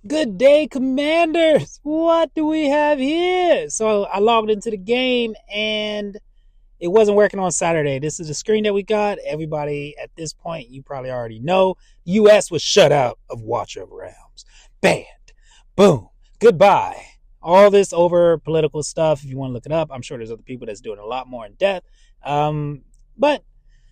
Good day, Commanders. What do we have here? So I logged into the game and it wasn't working on Saturday. This is the screen that we got. Everybody at this point, you probably already know, US was shut out of Watcher of Realms. Banned. Boom. Goodbye. All this over political stuff. If you want to look it up, I'm sure there's other people that's doing a lot more in depth. But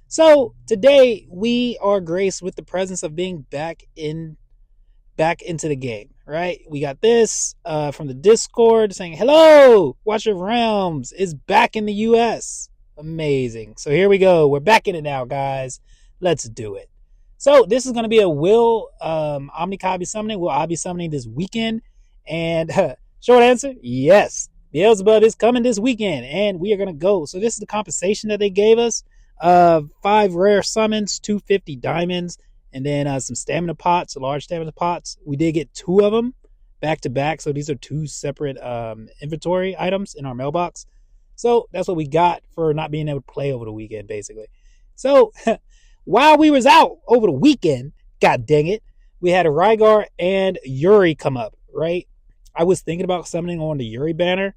so today we are graced with the presence of being back into the game, right? We got this from the Discord saying, hello, Watcher of Realms is back in the US. Amazing. So here we go. We're back in it now, guys. Let's do it. So this is going to be a Will Omni Kai be summoning. Will I be summoning this weekend? And short answer, yes. Beelzebub is coming this weekend, and we are going to go. So this is the compensation that they gave us. 5 rare summons, 250 diamonds, and then some stamina pots, large stamina pots. We did get 2 of them back to back. So these are 2 separate inventory items in our mailbox. So that's what we got for not being able to play over the weekend, basically. So while we was out over the weekend, god dang it, we had a Rygar and Yuri come up, right? I was thinking about summoning on the Yuri banner,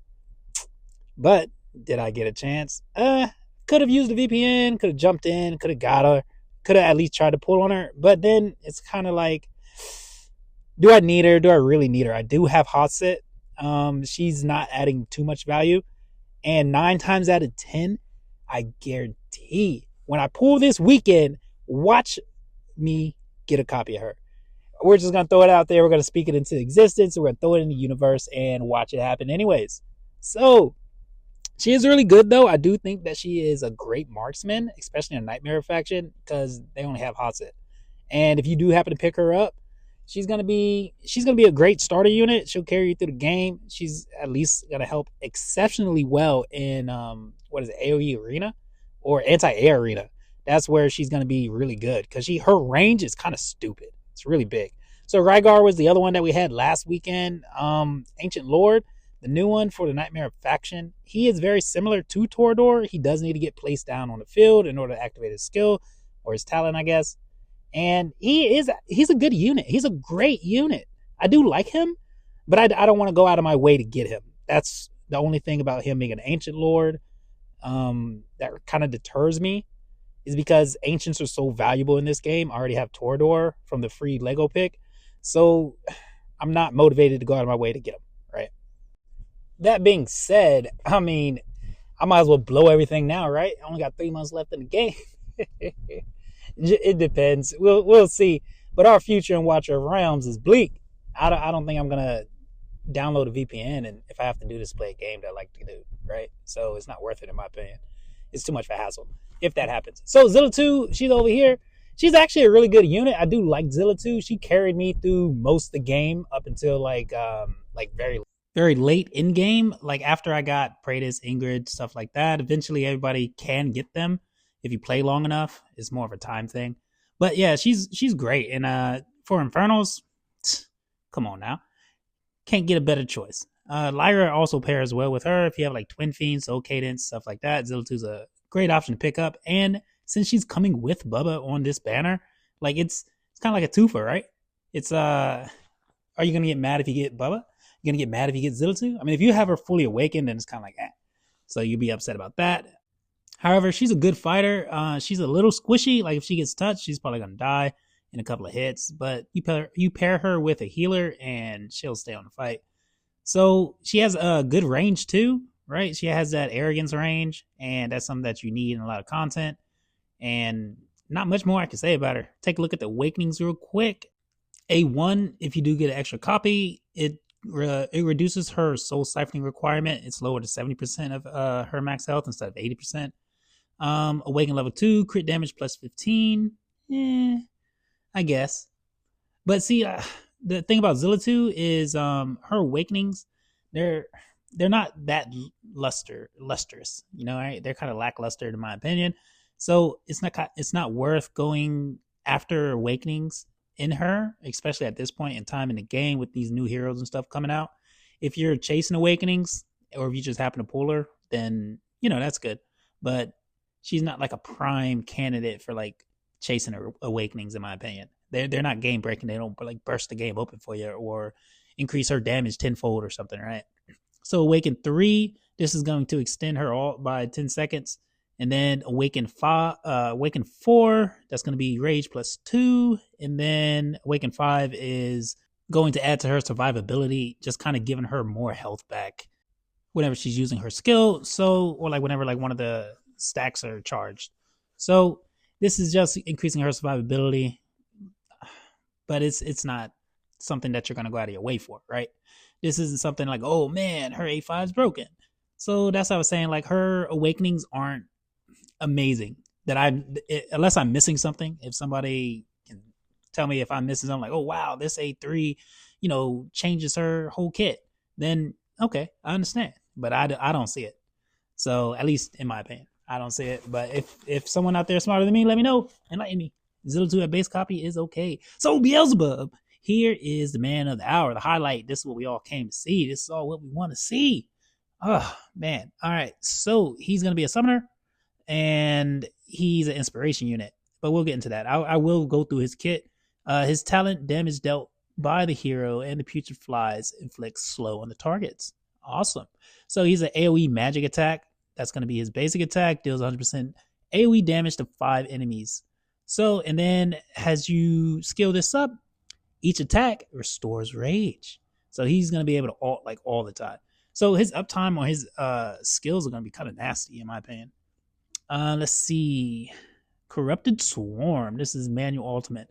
but did I get a chance? Could have used the VPN, could have jumped in, could have got her, could have at least tried to pull on her. But then it's kind of like, do I need her? Do I really need her? I do have hot set. She's not adding too much value. And 9 times out of 10, I guarantee when I pull this weekend, watch me get a copy of her. We're just going to throw it out there. We're going to speak it into existence. We're going to throw it in the universe and watch it happen anyways. So she is really good, though. I do think that she is a great marksman, especially in a Nightmare faction, because they only have hot set. And if you do happen to pick her up, she's gonna be a great starter unit. She'll carry you through the game. She's at least gonna help exceptionally well in AOE arena or anti-air arena. That's where she's gonna be really good because her range is kind of stupid. It's really big. So Rygar was the other one that we had last weekend. Ancient Lord, the new one for the Nightmare faction. He is very similar to Torador. He does need to get placed down on the field in order to activate his skill or his talent, I guess. And he's a good unit. He's a great unit. I do like him, but I don't want to go out of my way to get him. That's the only thing about him being an Ancient Lord that kind of deters me, is because Ancients are so valuable in this game. I already have Torador from the free Lego pick, so I'm not motivated to go out of my way to get him, right? That being said, I mean, I might as well blow everything now, right? I only got 3 months left in the game. It depends. We'll see. But our future in Watcher of Realms is bleak. I don't think I'm gonna download a VPN, and if I have to do this, play a game that I like to do, right? So it's not worth it in my opinion. It's too much of a hassle if that happens. So Zilla 2, she's over here. She's actually a really good unit. I do like Zilla 2. She carried me through most of the game up until like very late in game. Like after I got Praetus, Ingrid, stuff like that. Eventually everybody can get them if you play long enough. It's more of a time thing. But yeah, she's great. And for Infernals, come on now. Can't get a better choice. Lyra also pairs well with her if you have like Twin Fiends, Soul Cadence, stuff like that. Zilla 2's a great option to pick up. And since she's coming with Bubba on this banner, like it's kind of like a twofer, right? It's are you gonna get mad if you get Bubba? You're gonna get mad if you get Zilla 2? I mean, if you have her fully awakened, then it's kind of like so you'll be upset about that. However, she's a good fighter. She's a little squishy. Like if she gets touched, she's probably gonna die in a couple of hits. But you pair her with a healer, and she'll stay on the fight. So she has a good range too, right? She has that arrogance range, and that's something that you need in a lot of content. And not much more I can say about her. Take a look at the awakenings real quick. A1, if you do get an extra copy, it reduces her soul siphoning requirement. It's lower to 70% of her max health instead of 80%. Awaken level 2, crit damage plus 15. I guess. But see, the thing about Zilla 2 is her awakenings, they're not that lustrous, right? They're kind of lackluster in my opinion. So it's not worth going after awakenings in her, especially at this point in time in the game with these new heroes and stuff coming out. If you're chasing awakenings, or if you just happen to pull her, then that's good. But she's not like a prime candidate for like chasing awakenings, in my opinion. They're not game breaking. They don't like burst the game open for you or increase her damage tenfold or something, right? So Awaken 3, this is going to extend her ult by 10 seconds. And then Awaken 4, that's going to be Rage plus 2. And then Awaken 5 is going to add to her survivability, just kind of giving her more health back whenever she's using her skill. So, or like whenever like one of the stacks are charged. So this is just increasing her survivability, but it's not something that you're going to go out of your way for, right? This isn't something like, oh man, her A5 is broken. So that's what I was saying. Like her awakenings aren't amazing. Unless I'm missing something, if somebody can tell me if I'm missing something, like, oh wow, this A3, changes her whole kit, then okay, I understand. But I don't see it. So at least in my opinion, I don't see it. But if someone out there smarter than me, let me know. Enlighten me. 0-2 at base copy is okay. So Beelzebub, here is the man of the hour, the highlight. This is what we all came to see. This is all what we want to see. Oh man. All right. So he's gonna be a summoner, and he's an inspiration unit. But we'll get into that. I will go through his kit. His talent, damage dealt by the hero and the putrid flies inflicts slow on the targets. Awesome. So he's an AoE magic attack. That's going to be his basic attack. Deals 100% AoE damage to 5 enemies. So, and then as you skill this up, each attack restores rage. So he's going to be able to ult like all the time. So his uptime on his skills are going to be kind of nasty in my opinion. Let's see. Corrupted Swarm. This is manual ultimate.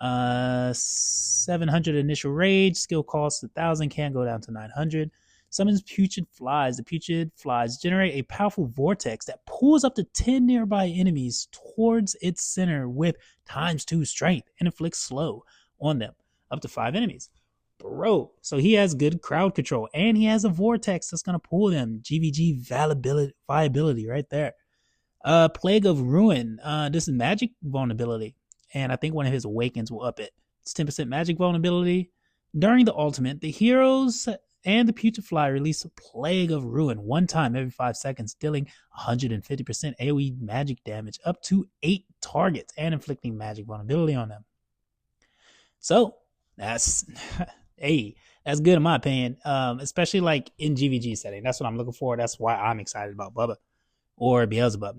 700 initial rage. Skill cost 1,000. Can go down to 900. Summons putrid flies. The putrid flies generate a powerful vortex that pulls up to 10 nearby enemies towards its center with ×2 strength and inflicts slow on them, up to 5 enemies. Bro, so he has good crowd control and he has a vortex that's going to pull them. GVG viability right there. Plague of Ruin. This is magic vulnerability, and I think one of his awakens will up it. It's 10% magic vulnerability. During the ultimate, the heroes and the putrid fly release a Plague of Ruin one time every 5 seconds, dealing 150% AoE magic damage up to 8 targets and inflicting magic vulnerability on them. So that's that's good in my opinion, especially like in GVG setting. That's what I'm looking for. That's why I'm excited about Bubba or Beelzebub.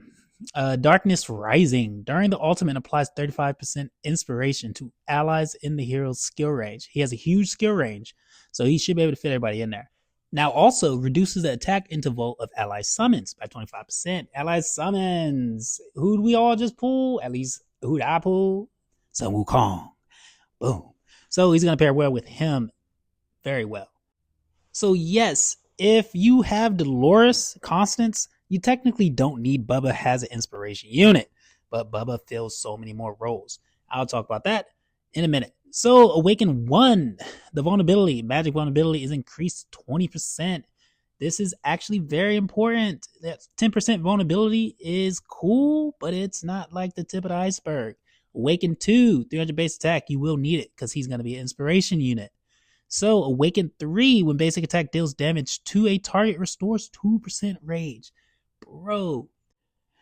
Darkness Rising. During the ultimate, applies 35% inspiration to allies in the hero's skill range. He has a huge skill range, so he should be able to fit everybody in there. Now, also reduces the attack interval of ally summons by 25%. Ally summons. Who'd we all just pull? At least who'd I pull? Sun Wukong. Boom. So he's going to pair well with him very well. So yes, if you have Dolores Constance, you technically don't need Bubba as an inspiration unit, but Bubba fills so many more roles. I'll talk about that in a minute. So Awaken 1, the vulnerability, magic vulnerability is increased 20%. This is actually very important. That 10% vulnerability is cool, but it's not like the tip of the iceberg. Awaken 2, 300 base attack, you will need it because he's going to be an inspiration unit. So Awaken 3, when basic attack deals damage to a target, restores 2% rage. Bro.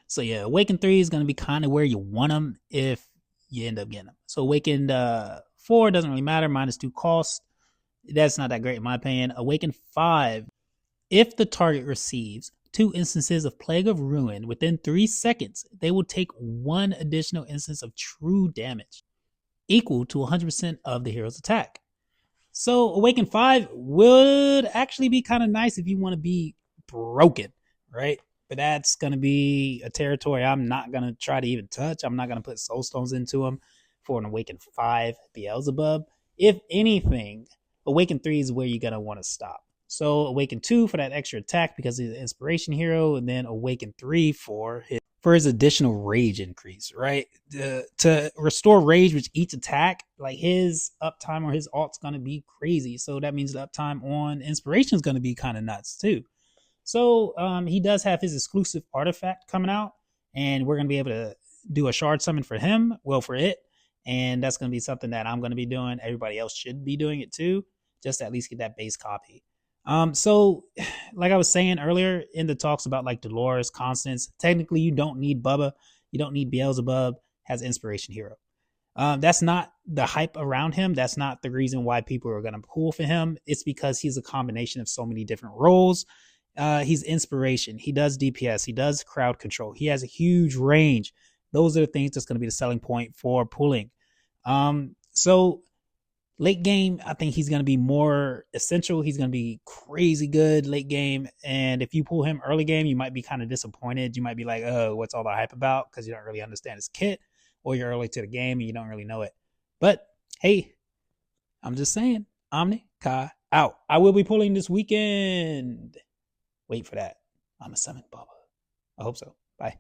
So yeah, Awaken 3 is going to be kind of where you want them if you end up getting them. So Awakened 4 doesn't really matter, -2 cost. That's not that great in my opinion. Awaken 5, if the target receives 2 instances of Plague of Ruin within 3 seconds, they will take 1 additional instance of true damage, equal to 100% of the hero's attack. So Awaken 5 would actually be kind of nice if you want to be broken, right? But that's going to be a territory I'm not going to try to even touch. I'm not going to put soul stones into them for an Awaken 5 Beelzebub. If anything, Awaken 3 is where you're going to want to stop. So Awaken 2 for that extra attack because he's an inspiration hero, and then Awaken 3 for his additional rage increase, right? To restore rage with each attack, like his uptime or his ult's going to be crazy. So that means the uptime on inspiration is going to be kind of nuts too. So he does have his exclusive artifact coming out, and we're going to be able to do a shard summon for him, well, for it. And that's going to be something that I'm going to be doing. Everybody else should be doing it too, just to at least get that base copy. So like I was saying earlier in the talks about like Dolores, Constance, technically you don't need Bubba. You don't need Beelzebub as inspiration hero. That's not the hype around him. That's not the reason why people are going to pull for him. It's because he's a combination of so many different roles. He's inspiration. He does DPS. He does crowd control. He has a huge range. Those are the things that's going to be the selling point for pulling. So late game, I think he's going to be more essential. He's going to be crazy good late game. And if you pull him early game, you might be kind of disappointed. You might be like, oh, what's all the hype about? Because you don't really understand his kit, or you're early to the game and you don't really know it. But hey, I'm just saying, Omni Kai out. I will be pulling this weekend. Wait for that. I'm a summon Bubba. I hope so. Bye.